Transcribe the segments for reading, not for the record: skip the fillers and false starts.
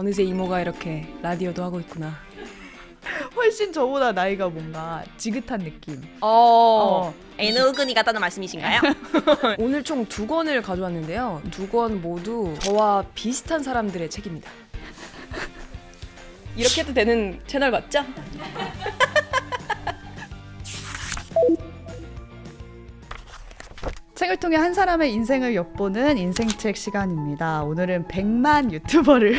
어느새 이모가 이렇게 라디오도 하고 있구나. 훨씬 저보다 나이가 뭔가 지긋한 느낌. 애늙은이 같다는 말씀이신가요? 오늘 총 2권을 가져왔는데요. 2권 모두 저와 비슷한 사람들의 책입니다. 이렇게 해도 되는 채널 맞죠? 책을 통해 한 사람의 인생을 엿보는 인생책 시간입니다. 오늘은 100만 유튜버를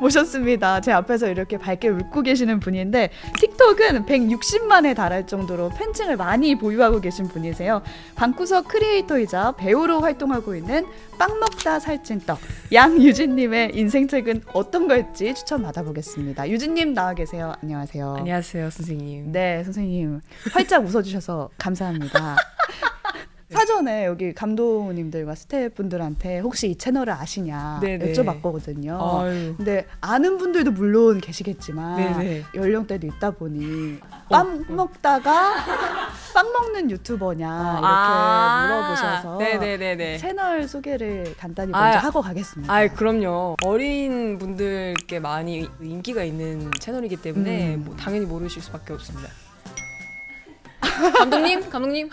모셨습니다. 제 앞에서 이렇게 밝게 웃고 계시는 분인데 틱톡은 160만에 달할 정도로 팬층을 많이 보유하고 계신 분이세요. 방구석 크리에이터이자 배우로 활동하고 있는 빵 먹다 살찐떡 양유진님의 인생책은 어떤 걸지 추천 받아보겠습니다. 유진님 나와 계세요. 안녕하세요. 안녕하세요, 선생님. 네, 선생님 활짝 웃어주셔서 감사합니다. 사전에 여기 감독님들과 스태프분들한테 혹시 이 채널을 아시냐 네네. 여쭤봤거든요. 아유. 근데 아는 분들도 물론 계시겠지만 네네. 연령대도 있다 보니 빵 먹다가 빵 먹는 유튜버냐 이렇게 물어보셔서 네네네네. 채널 소개를 간단히 먼저 하고 가겠습니다. 아, 그럼요. 어린 분들께 많이 인기가 있는 채널이기 때문에 뭐 당연히 모르실 수밖에 없습니다. 감독님.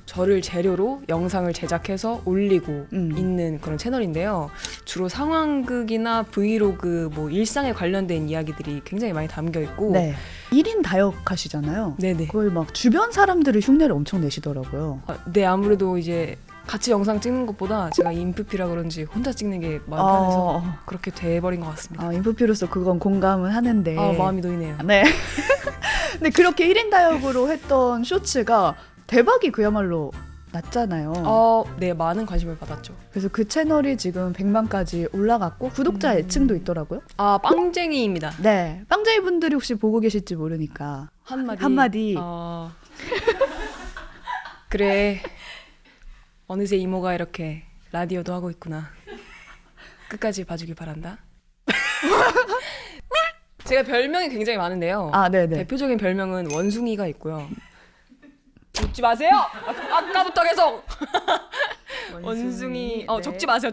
저를 재료로 영상을 제작해서 올리고 있는 그런 채널인데요. 주로 상황극이나 브이로그, 뭐 일상에 관련된 이야기들이 굉장히 많이 담겨 있고. 네. 1인 다역 하시잖아요. 네네. 거의 막 주변 사람들을 흉내를 엄청 내시더라고요. 네, 아무래도 이제 같이 영상 찍는 것보다 제가 인프피라 그런지 혼자 찍는 게 마음 편해서 그렇게 돼버린 것 같습니다. 인프피로서 그건 공감은 하는데 마음이 놓이네요. 네. 근데 그렇게 1인 다역으로 했던 쇼츠가 대박이 그야말로 났잖아요. 네, 많은 관심을 받았죠. 그래서 그 채널이 지금 100만까지 올라갔고 구독자 애칭도 있더라고요. 빵쟁이입니다. 네. 빵쟁이 분들이 혹시 보고 계실지 모르니까 한마디. 그래. 어느새 이모가 이렇게 라디오도 하고 있구나. 끝까지 봐주길 바란다. 제가 별명이 굉장히 많은데요. 네네. 대표적인 별명은 원숭이가 있고요. 웃지 마세요. 아까부터 계속. 원숭이. 네. 적지 마세요.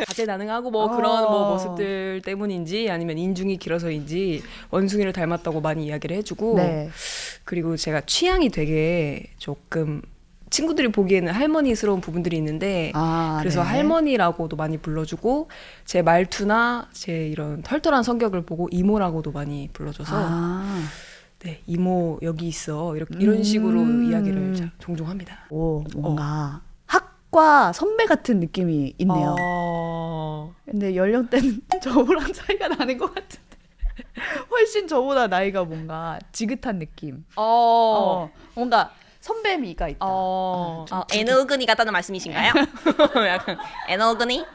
다재다능하고 뭐 그런 뭐 모습들 때문인지 아니면 인중이 길어서인지 원숭이를 닮았다고 많이 이야기를 해주고. 네. 그리고 제가 취향이 되게 조금 친구들이 보기에는 할머니스러운 부분들이 있는데 그래서 네. 할머니라고도 많이 불러주고 제 말투나 제 이런 털털한 성격을 보고 이모라고도 많이 불러줘서 네, 이모 여기 있어 이런 식으로 이야기를 종종 합니다. 뭔가 학과 선배 같은 느낌이 있네요. 근데 연령대는 저랑 차이가 나는 것 같은데 훨씬 저보다 나이가 뭔가 지긋한 느낌. 뭔가 선배미가 있다. 애늙은이 같다는 말씀이신가요? 약간 애늙은이?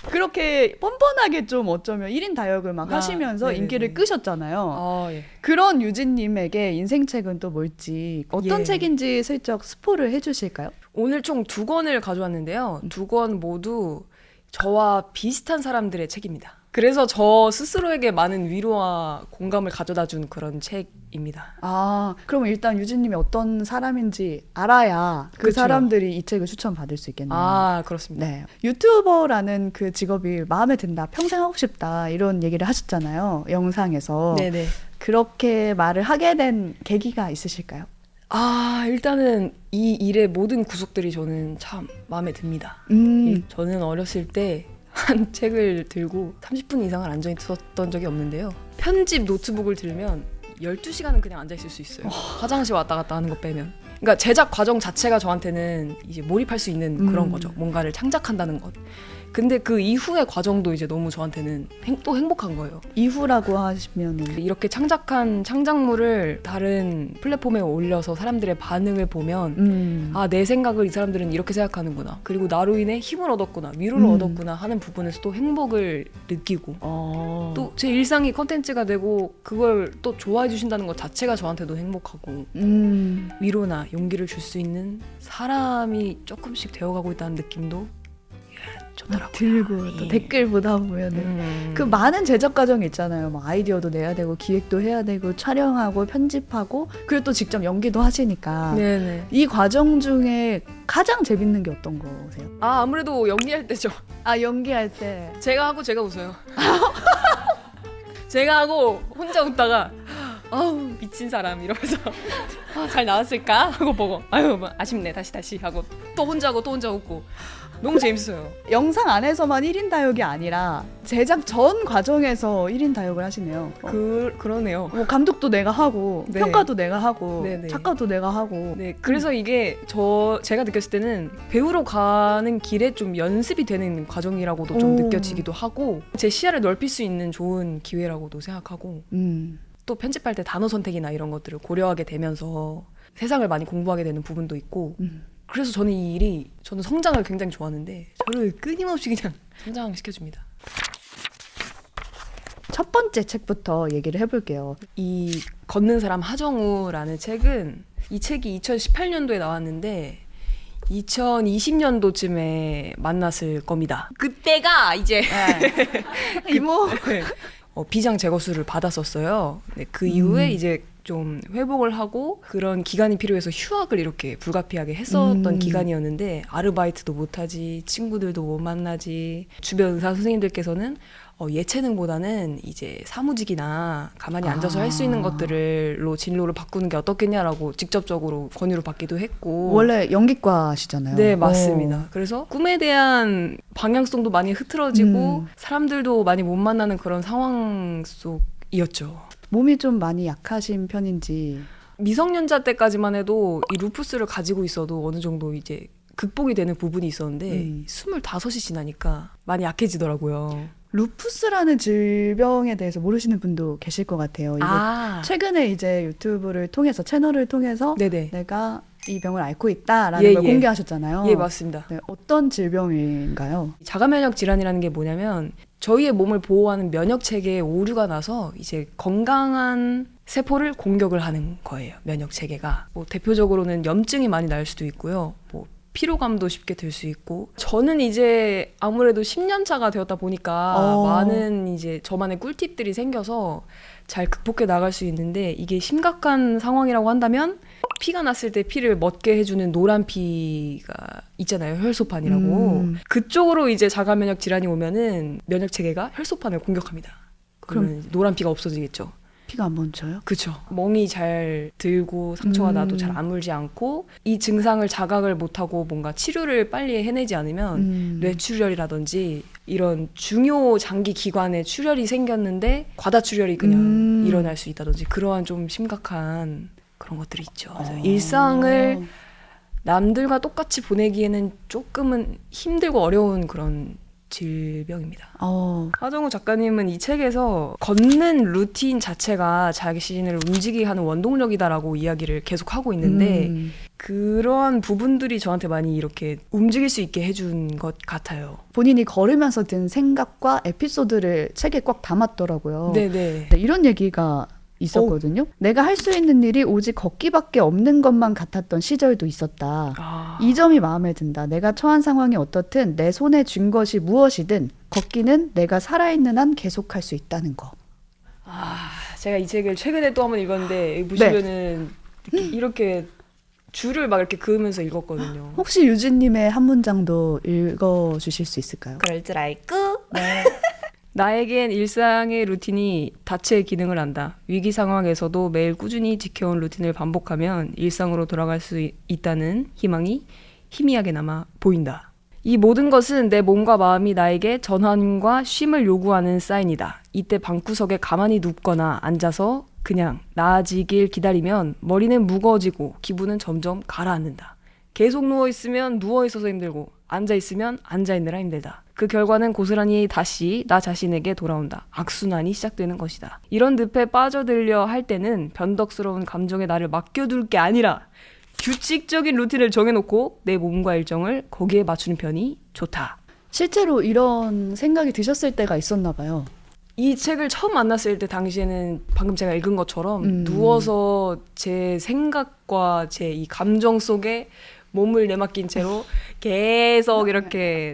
그렇게 뻔뻔하게 좀 어쩌면 1인 다역을 막 하시면서 네네네. 인기를 끄셨잖아요. 예. 그런 유진님에게 인생책은 또 뭘지 어떤 예. 책인지 슬쩍 스포를 해주실까요? 오늘 총 2권을 가져왔는데요. 2권 모두 저와 비슷한 사람들의 책입니다. 그래서 저 스스로에게 많은 위로와 공감을 가져다 준 그런 책입니다. 그러면 일단 유진님이 어떤 사람인지 알아야 그 그쵸. 사람들이 이 책을 추천받을 수 있겠네요. 그렇습니다. 네. 유튜버라는 그 직업이 마음에 든다, 평생 하고 싶다 이런 얘기를 하셨잖아요. 영상에서. 네네. 그렇게 말을 하게 된 계기가 있으실까요? 일단은 이 일의 모든 구석들이 저는 참 마음에 듭니다. 저는 어렸을 때 한 책을 들고 30분 이상을 앉아 있었던 적이 없는데요. 편집 노트북을 들면 12시간은 그냥 앉아 있을 수 있어요. 화장실 왔다 갔다 하는 거 빼면. 그러니까 제작 과정 자체가 저한테는 이제 몰입할 수 있는 그런 거죠. 뭔가를 창작한다는 것. 근데 그 이후의 과정도 이제 너무 저한테는 또 행복한 거예요. 이후라고 하시면은 이렇게 창작한 창작물을 다른 플랫폼에 올려서 사람들의 반응을 보면 내 생각을 이 사람들은 이렇게 생각하는구나. 그리고 나로 인해 힘을 얻었구나. 위로를 얻었구나 하는 부분에서 또 행복을 느끼고 또 제 일상이 컨텐츠가 되고 그걸 또 좋아해 주신다는 것 자체가 저한테도 행복하고 위로나 용기를 줄 수 있는 사람이 조금씩 되어가고 있다는 느낌도 좋더라고요. 들고 또 예. 댓글 보다 보면은 그 많은 제작 과정이 있잖아요. 뭐 아이디어도 내야 되고 기획도 해야 되고 촬영하고 편집하고 그리고 또 직접 연기도 하시니까 네네. 이 과정 중에 가장 재밌는 게 어떤 거세요? 아 아무래도 연기할 때죠. 아 연기할 때 제가 하고 제가 웃어요. 제가 하고 혼자 웃다가 아우 미친 사람 이러면서 아, 잘 나왔을까 하고 보고 아유 뭐, 아쉽네 다시 하고 또 혼자 하고 또 혼자 웃고 너무 재밌어요. 영상 안에서만 1인 다역이 아니라 제작 전 과정에서 1인 다역을 하시네요. 그러네요. 뭐 감독도 내가 하고 네. 평가도 내가 하고 네네. 작가도 내가 하고 네, 그래서 이게 제가 느꼈을 때는 배우로 가는 길에 좀 연습이 되는 과정이라고도 좀 오. 느껴지기도 하고 제 시야를 넓힐 수 있는 좋은 기회라고도 생각하고 또 편집할 때 단어 선택이나 이런 것들을 고려하게 되면서 세상을 많이 공부하게 되는 부분도 있고 그래서 저는 이 일이 저는 성장을 굉장히 좋아하는데 저를 끊임없이 그냥 성장시켜줍니다. 첫 번째 책부터 얘기를 해볼게요. 이 걷는 사람 하정우라는 책은 이 책이 2018년도에 나왔는데 2020년도쯤에 만났을 겁니다. 그때가 이제 이모 비장 제거수를 받았었어요. 네, 그 이후에 이제 좀 회복을 하고 그런 기간이 필요해서 휴학을 이렇게 불가피하게 했었던 기간이었는데 아르바이트도 못하지 친구들도 못 만나지 주변 의사 선생님들께서는 예체능보다는 이제 사무직이나 가만히 앉아서 할 수 있는 것들로 진로를 바꾸는 게 어떻겠냐라고 직접적으로 권유를 받기도 했고 원래 연기과시잖아요. 네 맞습니다. 그래서 꿈에 대한 방향성도 많이 흐트러지고 사람들도 많이 못 만나는 그런 상황 속이었죠. 몸이 좀 많이 약하신 편인지. 미성년자 때까지만 해도 이 루푸스를 가지고 있어도 어느 정도 이제 극복이 되는 부분이 있었는데 25이 지나니까 많이 약해지더라고요. 루푸스라는 질병에 대해서 모르시는 분도 계실 것 같아요. 이게 최근에 이제 유튜브를 통해서 채널을 통해서 네네. 내가 이 병을 앓고 있다라는 걸 공개하셨잖아요. 예, 맞습니다. 네, 어떤 질병인가요? 자가면역 질환이라는 게 뭐냐면 저희의 몸을 보호하는 면역 체계에 오류가 나서 이제 건강한 세포를 공격을 하는 거예요. 면역 체계가. 뭐 대표적으로는 염증이 많이 날 수도 있고요. 뭐 피로감도 쉽게 들 수 있고 저는 이제 아무래도 10년 차가 되었다 보니까 많은 이제 저만의 꿀팁들이 생겨서 잘 극복해 나갈 수 있는데 이게 심각한 상황이라고 한다면 피가 났을 때 피를 멎게 해주는 노란 피가 있잖아요. 혈소판이라고. 그쪽으로 이제 자가면역 질환이 오면은 면역 체계가 혈소판을 공격합니다. 그러면 노란 피가 없어지겠죠. 피가 안 멈춰요? 그렇죠. 멍이 잘 들고 상처가 나도 잘 아물지 않고 이 증상을 자각을 못하고 뭔가 치료를 빨리 해내지 않으면 뇌출혈이라든지 이런 중요 장기 기관에 출혈이 생겼는데 과다출혈이 그냥 일어날 수 있다든지 그러한 좀 심각한 그런 것들이 있죠. 그래서 일상을 남들과 똑같이 보내기에는 조금은 힘들고 어려운 그런 질병입니다. 하정우 작가님은 이 책에서 걷는 루틴 자체가 자신을 움직이게 하는 원동력이다라고 이야기를 계속 하고 있는데 그러한 부분들이 저한테 많이 이렇게 움직일 수 있게 해준 것 같아요. 본인이 걸으면서 든 생각과 에피소드를 책에 꽉 담았더라고요. 네네. 네, 이런 얘기가 있었거든요. 내가 할 수 있는 일이 오직 걷기밖에 없는 것만 같았던 시절도 있었다. 이 점이 마음에 든다. 내가 처한 상황이 어떻든 내 손에 쥔 것이 무엇이든 걷기는 내가 살아있는 한 계속할 수 있다는 거. 제가 이 책을 최근에 또 한 번 읽었는데 여기 보시면은 이렇게 줄을 막 이렇게 그으면서 읽었거든요. 혹시 유진님의 한 문장도 읽어주실 수 있을까요? 그럴 줄 알고 네. 나에겐 일상의 루틴이 다체의 기능을 한다. 위기 상황에서도 매일 꾸준히 지켜온 루틴을 반복하면 일상으로 돌아갈 수 있다는 희망이 희미하게 남아 보인다. 이 모든 것은 내 몸과 마음이 나에게 전환과 쉼을 요구하는 사인이다. 이때 방구석에 가만히 눕거나 앉아서 그냥 나아지길 기다리면 머리는 무거워지고 기분은 점점 가라앉는다. 계속 누워있으면 누워있어서 힘들고 앉아있으면 앉아있느라 힘들다. 그 결과는 고스란히 다시 나 자신에게 돌아온다. 악순환이 시작되는 것이다. 이런 늪에 빠져들려 할 때는 변덕스러운 감정에 나를 맡겨둘 게 아니라 규칙적인 루틴을 정해놓고 내 몸과 일정을 거기에 맞추는 편이 좋다. 실제로 이런 생각이 드셨을 때가 있었나 봐요. 이 책을 처음 만났을 때 당시에는 방금 제가 읽은 것처럼 누워서 제 생각과 제 이 감정 속에 몸을 내맡긴 채로 계속 이렇게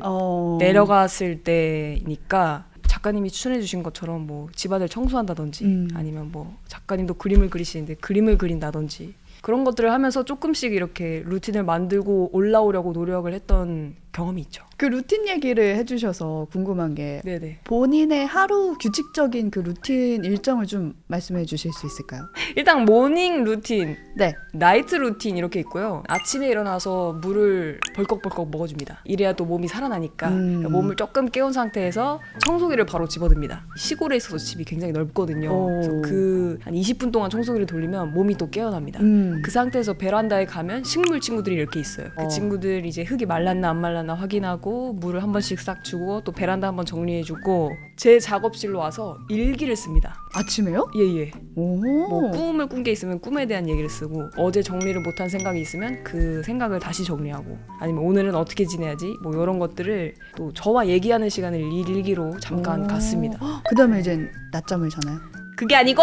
내려갔을 때니까 작가님이 추천해 주신 것처럼 뭐 집안을 청소한다든지 아니면 뭐 작가님도 그림을 그리시는데 그림을 그린다든지 그런 것들을 하면서 조금씩 이렇게 루틴을 만들고 올라오려고 노력을 했던 경험이 있죠. 그 루틴 얘기를 해주셔서 궁금한 게 네네. 본인의 하루 규칙적인 그 루틴 일정을 좀 말씀해 주실 수 있을까요? 일단 모닝 루틴, 네. 나이트 루틴 이렇게 있고요. 아침에 일어나서 물을 벌컥벌컥 먹어줍니다. 이래야 또 몸이 살아나니까 몸을 조금 깨운 상태에서 청소기를 바로 집어듭니다. 시골에 있어서 집이 굉장히 넓거든요. 그래서 그 한 20분 동안 청소기를 돌리면 몸이 또 깨어납니다. 그 상태에서 베란다에 가면 식물 친구들이 이렇게 있어요. 그 친구들 이제 흙이 말랐나 안 말랐나 확인하고 물을 한 번씩 싹 주고 또 베란다 한 번 정리해주고 제 작업실로 와서 일기를 씁니다. 아침에요? 예예. 오. 뭐 꿈을 꾼 게 있으면 꿈에 대한 얘기를 쓰고 어제 정리를 못한 생각이 있으면 그 생각을 다시 정리하고 아니면 오늘은 어떻게 지내야지 뭐 이런 것들을 또 저와 얘기하는 시간을 일기로 잠깐 갖습니다. 그다음에 이제 낮잠을 자나요? 그게 아니고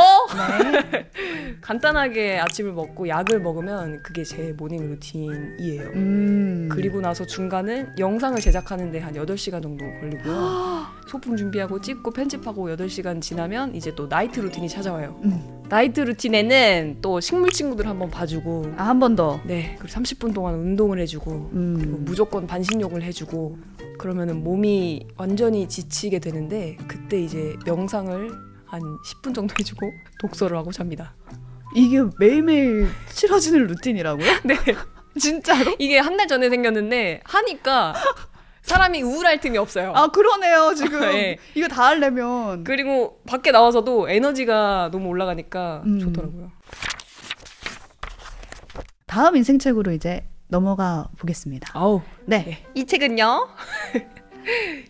네. 간단하게 아침을 먹고 약을 먹으면 그게 제 모닝 루틴이에요. 그리고 나서 중간은 영상을 제작하는데 한 8시간 정도 걸리고요. 소품 준비하고 찍고 편집하고 8시간 지나면 이제 또 나이트 루틴이 찾아와요. 나이트 루틴에는 또 식물 친구들 한번 봐주고 아, 한 번 더. 네, 그리고 30분 동안 운동을 해주고 그리고 무조건 반신욕을 해주고 그러면은 몸이 완전히 지치게 되는데 그때 이제 명상을 한 10분 정도 해주고 독서를 하고 잡니다. 이게 매일매일 치러지는 루틴이라고요? 네. 진짜로? 이게 한 달 전에 생겼는데 하니까 사람이 우울할 틈이 없어요. 아, 그러네요. 지금 네. 이거 다 하려면. 그리고 밖에 나와서도 에너지가 너무 올라가니까 좋더라고요. 다음 인생책으로 이제 넘어가 보겠습니다. 아우. 네. 이 책은요?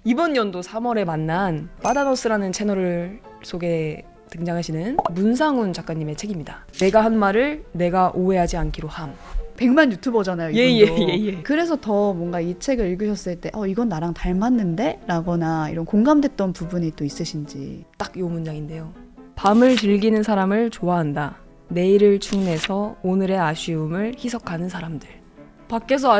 이번 연도 3월에 만난 바다너스라는 채널을 속에 등장하시는 문상훈 작가님의 책입니다. 내가 한 말을 내가 오해하지 않기로 함. 100만 유튜버잖아요, 이분도. 예. 그래서 더 뭔가 이 책을 읽으셨을 때 이건 나랑 닮았는데? 라거나 이런 공감됐던 부분이 또 있으신지. 딱 요 문장인데요. 밤을 즐기는 사람을 좋아한다. 내일을 축내서 오늘의 아쉬움을 희석하는 사람들. 밖에서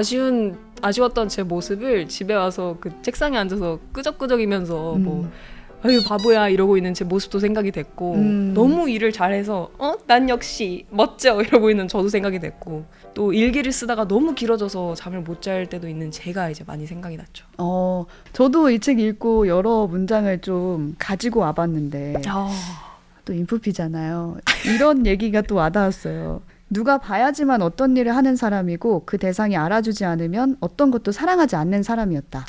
아쉬웠던 제 모습을 집에 와서 그 책상에 앉아서 끄적끄적이면서 뭐 아유 바보야 이러고 있는 제 모습도 생각이 됐고 너무 일을 잘해서 난 역시 멋져 이러고 있는 저도 생각이 됐고 또 일기를 쓰다가 너무 길어져서 잠을 못 잘 때도 있는 제가 이제 많이 생각이 났죠. 저도 이 책 읽고 여러 문장을 좀 가지고 와봤는데 또 인프피잖아요. 이런 얘기가 또 와닿았어요. 누가 봐야지만 어떤 일을 하는 사람이고 그 대상이 알아주지 않으면 어떤 것도 사랑하지 않는 사람이었다.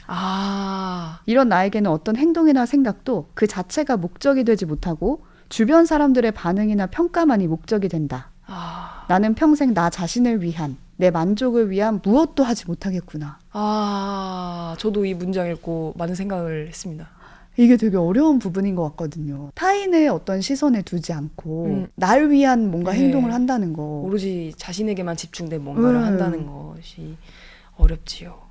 이런 나에게는 어떤 행동이나 생각도 그 자체가 목적이 되지 못하고 주변 사람들의 반응이나 평가만이 목적이 된다. 나는 평생 나 자신을 위한, 내 만족을 위한 무엇도 하지 못하겠구나. 저도 이 문장 읽고 많은 생각을 했습니다. 이게 되게 어려운 부분인 것 같거든요. 타인의 어떤 시선에 두지 않고 날 위한 뭔가 행동을 한다는 거. 오로지 자신에게만 집중된 뭔가를 한다는 것이 어렵지요.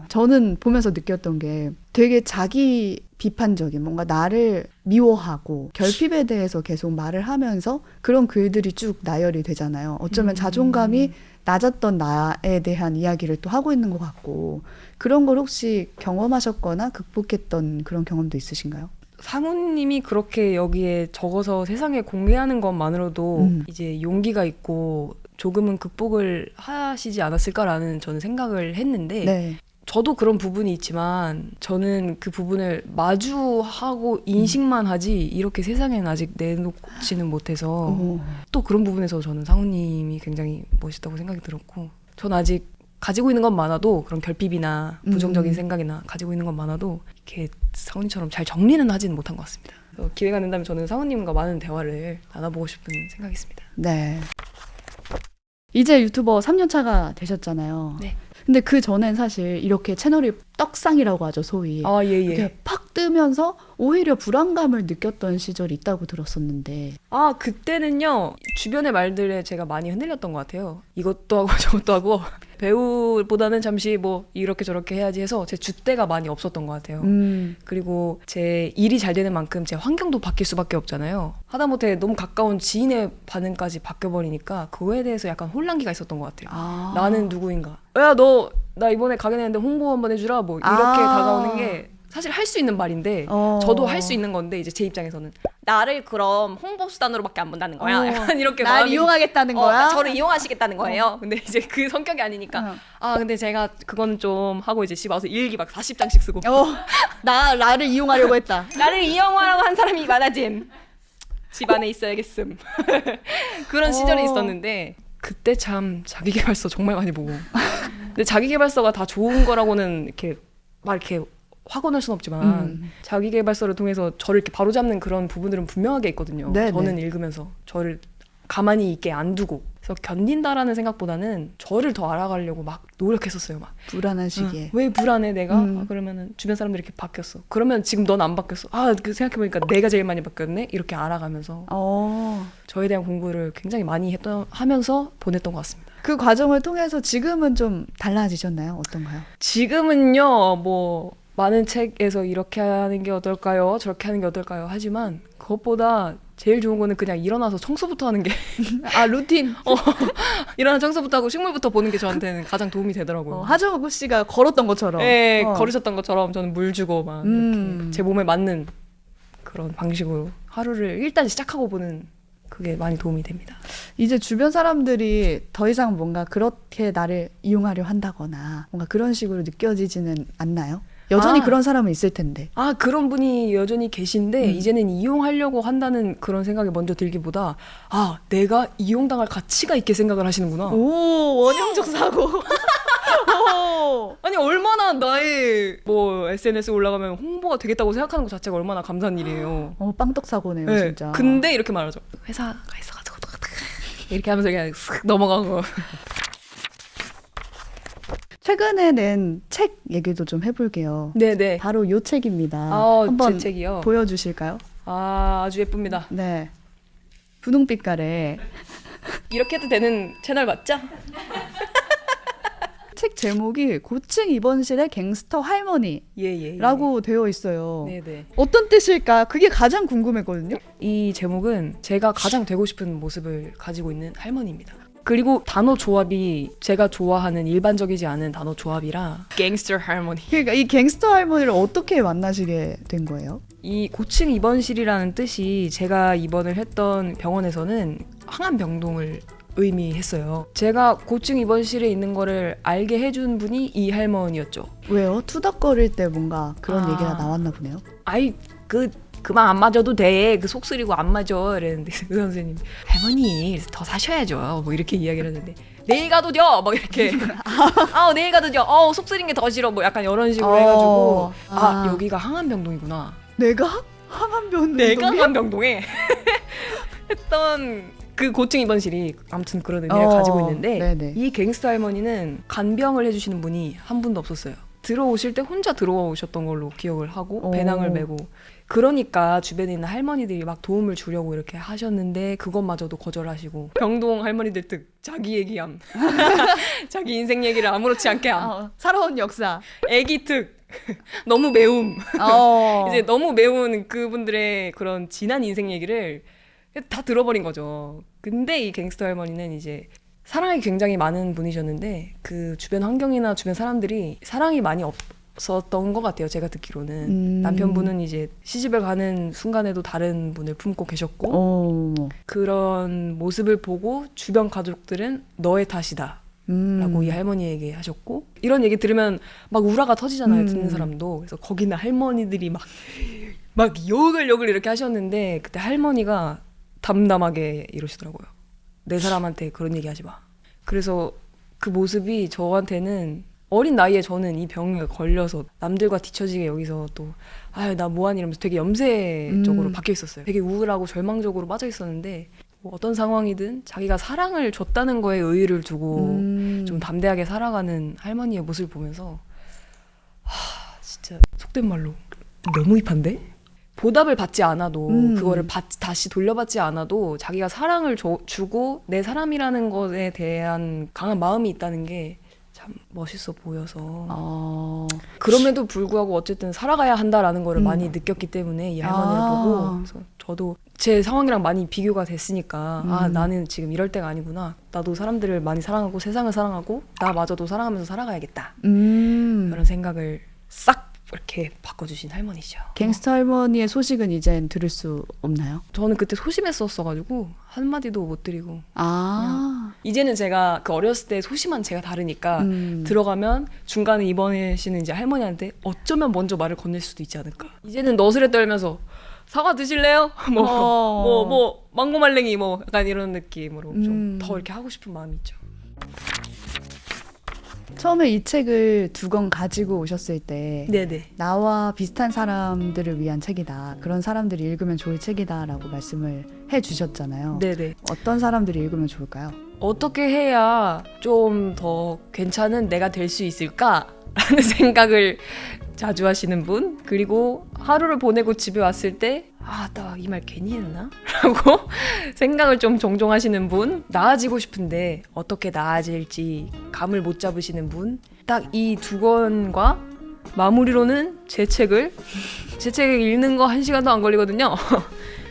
저는 보면서 느꼈던 게 되게 자기 비판적인 뭔가 나를 미워하고 결핍에 대해서 계속 말을 하면서 그런 글들이 쭉 나열이 되잖아요. 어쩌면 자존감이 낮았던 나에 대한 이야기를 또 하고 있는 것 같고 그런 걸 혹시 경험하셨거나 극복했던 그런 경험도 있으신가요? 상우님이 그렇게 여기에 적어서 세상에 공개하는 것만으로도 이제 용기가 있고 조금은 극복을 하시지 않았을까라는 저는 생각을 했는데 네. 저도 그런 부분이 있지만 저는 그 부분을 마주하고 인식만 하지 이렇게 세상에는 아직 내놓지는 못해서 또 그런 부분에서 저는 상우님이 굉장히 멋있다고 생각이 들었고 전 아직 가지고 있는 건 많아도 그런 결핍이나 부정적인 생각이나 가지고 있는 건 많아도 이렇게 상우님처럼 잘 정리는 하지는 못한 것 같습니다. 기회가 된다면 저는 상우님과 많은 대화를 나눠보고 싶은 생각이 있습니다. 네. 이제 유튜버 3년 차가 되셨잖아요. 네. 근데 그 전엔 사실 이렇게 채널이 떡상이라고 하죠, 소위. 아, 예, 예. 이렇게 팍 뜨면서 오히려 불안감을 느꼈던 시절이 있다고 들었었는데. 아, 그때는요, 주변의 말들에 제가 많이 흔들렸던 것 같아요. 이것도 하고 저것도 하고, 배우보다는 잠시 뭐, 이렇게 저렇게 해야지 해서 제 줏대가 많이 없었던 것 같아요. 그리고 제 일이 잘 되는 만큼 제 환경도 바뀔 수밖에 없잖아요. 하다못해 너무 가까운 지인의 반응까지 바뀌어버리니까 그거에 대해서 약간 혼란기가 있었던 것 같아요. 아. 나는 누구인가? 야, 나 이번에 가게 되는데 홍보 한번 해주라. 뭐, 이렇게 다가오는 게 사실 할 수 있는 말인데, 저도 할 수 있는 건데, 이제 제 입장에서는. 나를 그럼 홍보 수단으로밖에 안 본다는 거야. 약간 이렇게 날 마음이- 이용하겠다는 거야? 저를 이용하시겠다는 거예요. 근데 이제 그 성격이 아니니까. 아, 근데 제가 그건 좀 하고 이제 집 와서 일기 막 40장씩 쓰고. 나를 이용하려고 했다. 나를 이용하라고 한 사람이 많아짐. 집 안에 있어야겠음. 그런 시절이 있었는데, 그때 참 자기계발서 정말 많이 보고. 근데 자기계발서가 다 좋은 거라고는 이렇게 막 이렇게 확언할 수는 없지만 자기계발서를 통해서 저를 이렇게 바로잡는 그런 부분들은 분명하게 있거든요. 네네. 저는 읽으면서 저를 가만히 있게 안 두고 그래서 견딘다라는 생각보다는 저를 더 알아가려고 막 노력했었어요. 막 불안한 시기에. 왜 불안해 내가? 아, 그러면은 주변 사람들이 이렇게 바뀌었어. 그러면 지금 넌 안 바뀌었어. 아, 그 생각해보니까 내가 제일 많이 바뀌었네. 이렇게 알아가면서 저에 대한 공부를 굉장히 많이 하면서 보냈던 것 같습니다. 그 과정을 통해서 지금은 좀 달라지셨나요? 어떤가요? 지금은요, 뭐 많은 책에서 이렇게 하는 게 어떨까요? 저렇게 하는 게 어떨까요? 하지만 그것보다 제일 좋은 거는 그냥 일어나서 청소부터 하는 게 루틴. 일어나 청소부터 하고 식물부터 보는 게 저한테는 가장 도움이 되더라고요. 하정우 씨가 걸었던 것처럼. 네, 걸으셨던 것처럼 저는 물 주고 막 이렇게 제 몸에 맞는 그런 방식으로 하루를 일단 시작하고 보는 그게 많이 도움이 됩니다. 이제 주변 사람들이 더 이상 뭔가 그렇게 나를 이용하려 한다거나 뭔가 그런 식으로 느껴지지는 않나요? 여전히 그런 사람은 있을 텐데. 아, 그런 분이 여전히 계신데 이제는 이용하려고 한다는 그런 생각이 먼저 들기보다 아, 내가 이용당할 가치가 있게 생각을 하시는구나. 오, 원형적 사고. 아니, 얼마나 나의 뭐 SNS 올라가면 홍보가 되겠다고 생각하는 것 자체가 얼마나 감사한 일이에요. 빵떡 사고네요, 네, 진짜. 근데 이렇게 말하죠. 회사가 있어가지고 이렇게 하면서 그냥 쓱 넘어가고. 최근에 낸 책 얘기도 좀 해볼게요. 네네. 바로 요 책입니다. 제 한번 책이요. 보여주실까요? 아, 아주 예쁩니다. 네. 분홍빛깔에 이렇게 해도 되는 채널 맞죠? 책 제목이 고층 입원실의 갱스터 할머니라고 예. 되어 있어요. 네네. 어떤 뜻일까? 그게 가장 궁금했거든요. 이 제목은 제가 가장 되고 싶은 모습을 가지고 있는 할머니입니다. 그리고 단어 조합이 제가 좋아하는 일반적이지 않은 단어 조합이라 갱스터 할머니. 그러니까 이 갱스터 할머니를 어떻게 만나시게 된 거예요? 이 고층 입원실이라는 뜻이 제가 입원을 했던 병원에서는 항암병동을 의미했어요. 제가 고층 입원실에 있는 거를 알게 해준 분이 이 할머니였죠. 왜요? 투닥거릴 때 뭔가 그런 얘기가 나왔나 보네요. 아이, 그만 안 맞아도 돼. 그 속 쓰리고 안 맞아. 이랬는데 그 선생님, 할머니 더 사셔야죠. 뭐 이렇게 이야기를 했는데 내일 가도 돼. 막 이렇게 내일 가도 돼. 속 쓰린 게 더 싫어. 뭐 약간 이런 식으로 해가지고 여기가 항암병동이구나. 내가? 항암병동? 내가 항암병동에 했던 그 고층 입원실이 아무튼 그런 의미를 가지고 있는데 네네. 이 갱스터 할머니는 간병을 해주시는 분이 한 분도 없었어요. 들어오실 때 혼자 들어오셨던 걸로 기억을 하고 배낭을 메고 그러니까 주변에 있는 할머니들이 막 도움을 주려고 이렇게 하셨는데 그것마저도 거절하시고 병동 할머니들 특 자기 얘기함 자기 인생 얘기를 아무렇지 않게 함 살아온 역사 애기 특 너무 매움 이제 너무 매운 그분들의 그런 진한 인생 얘기를 다 들어버린 거죠. 근데 이 갱스터 할머니는 이제 사랑이 굉장히 많은 분이셨는데 그 주변 환경이나 주변 사람들이 사랑이 많이 없었던 것 같아요. 제가 듣기로는 남편분은 이제 시집을 가는 순간에도 다른 분을 품고 계셨고 그런 모습을 보고 주변 가족들은 너의 탓이다 라고 이 할머니에게 하셨고 이런 얘기 들으면 막 우라가 터지잖아요. 듣는 사람도. 그래서 거기는 할머니들이 막 욕을 이렇게 하셨는데 그때 할머니가 담담하게 이러시더라고요. 내 사람한테 그런 얘기 하지 마. 그래서 그 모습이 저한테는 어린 나이에 저는 이 병에 걸려서 남들과 뒤처지게 여기서 또 아유 나 뭐하니 이러면서 되게 염세적으로 바뀌어 있었어요. 되게 우울하고 절망적으로 빠져 있었는데 뭐 어떤 상황이든 자기가 사랑을 줬다는 거에 의의를 두고 좀 담대하게 살아가는 할머니의 모습을 보면서 진짜 속된 말로 너무 힙한데? 보답을 받지 않아도 그거를 다시 돌려받지 않아도 자기가 사랑을 주고 내 사람이라는 것에 대한 강한 마음이 있다는 게 참 멋있어 보여서 그럼에도 불구하고 어쨌든 살아가야 한다라는 거를 많이 느꼈기 때문에 이 할머니를 보고 그래서 저도 제 상황이랑 많이 비교가 됐으니까 아 나는 지금 이럴 때가 아니구나. 나도 사람들을 많이 사랑하고 세상을 사랑하고 나마저도 사랑하면서 살아가야겠다. 그런 생각을 싹 이렇게 바꿔주신 할머니죠. 갱스터 할머니의 소식은 이젠 들을 수 없나요? 저는 그때 소심했었어가지고 한마디도 못 드리고 이제는 제가 그 어렸을 때 소심한 제가 다르니까 들어가면 중간에 입원하시는 이제 할머니한테 어쩌면 먼저 말을 건넬 수도 있지 않을까. 이제는 너스레 떨면서 사과 드실래요? 뭐 망고 말랭이 뭐 약간 이런 느낌으로 좀 더 이렇게 하고 싶은 마음이 있죠. 처음에 이 책을 2권 가지고 오셨을 때 네네. 나와 비슷한 사람들을 위한 책이다. 그런 사람들이 읽으면 좋을 책이다라고 말씀을 해주셨잖아요. 네네. 어떤 사람들이 읽으면 좋을까요? 어떻게 해야 좀 더 괜찮은 내가 될 수 있을까라는 생각을 자주 하시는 분, 그리고 하루를 보내고 집에 왔을 때 아, 나 이 말 괜히 했나? 라고 생각을 좀 종종 하시는 분, 나아지고 싶은데 어떻게 나아질지 감을 못 잡으시는 분, 딱 이 2권과 마무리로는 제 책을 읽는 거 1시간도 안 걸리거든요.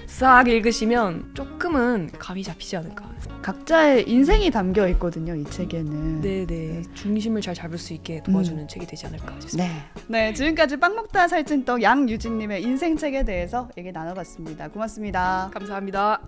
싹 읽으시면 조금은 감이 잡히지 않을까. 각자의 인생이 담겨 있거든요, 이 책에는. 네네. 중심을 잘 잡을 수 있게 도와주는 책이 되지 않을까 싶습니다. 네, 지금까지 빵 먹다 살찐떡 양유진님의 인생책에 대해서 얘기 나눠봤습니다. 고맙습니다. 감사합니다.